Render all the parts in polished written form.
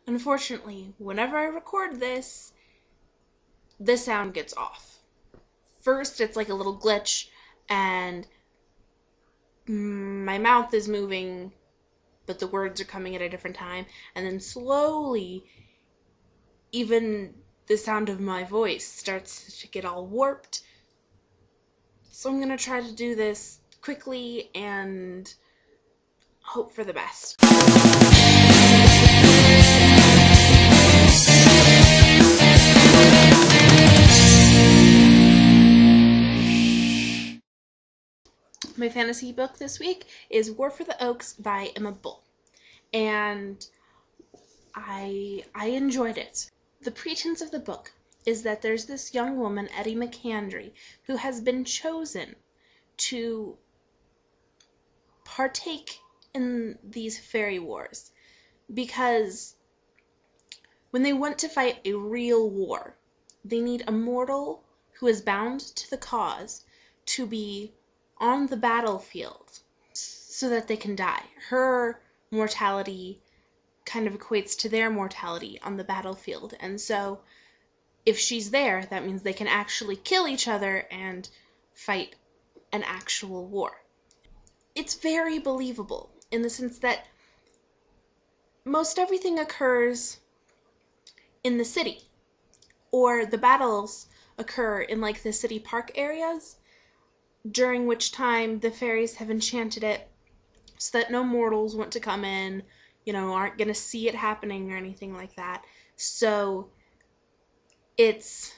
Unfortunately, whenever I record this, the sound gets off. First, it's like a little glitch, and my mouth is moving, but the words are coming at a different time. And then slowly, even the sound of my voice starts to get all warped. So I'm going to try to do this quickly and hope for the best. My fantasy book this week is War for the Oaks by Emma Bull, and I enjoyed it. The pretense of the book is that there's this young woman, Eddie McCandry, who has been chosen to partake in these fairy wars because when they want to fight a real war, they need a mortal who is bound to the cause to be on the battlefield so that they can die. Her mortality kind of equates to their mortality on the battlefield, and so if she's there, that means they can actually kill each other and fight an actual war. It's very believable in the sense that most everything occurs in the city, or the battles occur in like the city park areas, during which time the fairies have enchanted it so that no mortals want to come in, aren't going to see it happening or anything like that. So it's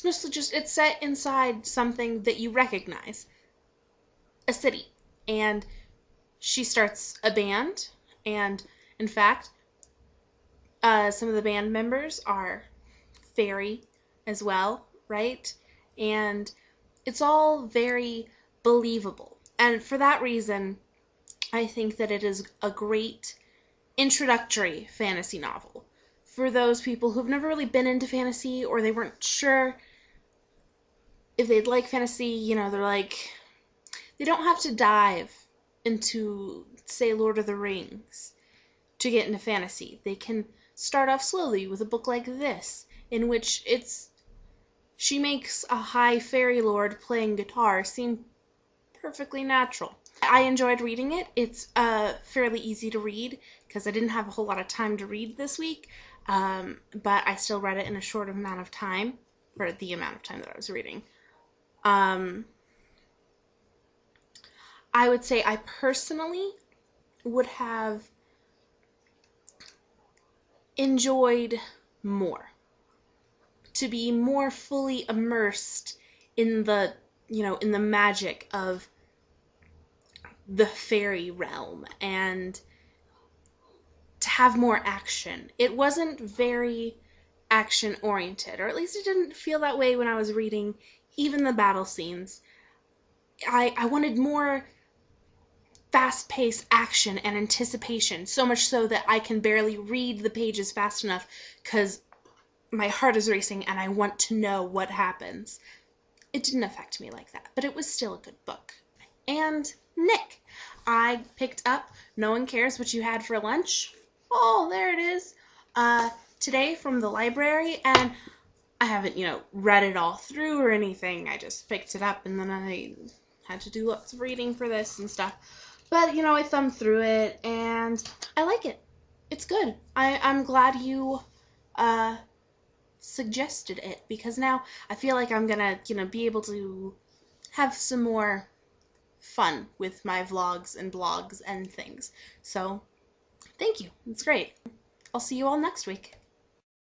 mostly just, it's set inside something that you recognize, a city. And she starts a band, and in fact, some of the band members are fairy as well, right? And it's all very believable. And for that reason, I think that it is a great introductory fantasy novel for those people who've never really been into fantasy, or they weren't sure if they'd like fantasy. They're like, they don't have to dive into, say, Lord of the Rings to get into fantasy. They can start off slowly with a book like this, in which she makes a high fairy lord playing guitar seem perfectly natural. I enjoyed reading it. It's fairly easy to read because I didn't have a whole lot of time to read this week, but I still read it in a short amount of time, for the amount of time that I was reading. I would say I personally would have enjoyed more, to be more fully immersed in the, in the magic of the fairy realm, and to have more action. It wasn't very action oriented, or at least it didn't feel that way when I was reading even the battle scenes. I wanted more fast-paced action and anticipation, so much so that I can barely read the pages fast enough because my heart is racing and I want to know what happens. It didn't affect me like that, but it was still a good book. And Nick, I picked up No One Cares What You Had for Lunch. Oh, there it is. Today from the library, and I haven't, read it all through or anything. I just picked it up, and then I had to do lots of reading for this and stuff. But, I thumbed through it, and I like it. It's good. I'm glad you suggested it, because now I feel like I'm gonna, be able to have some more fun with my vlogs and blogs and things. So, thank you. It's great. I'll see you all next week.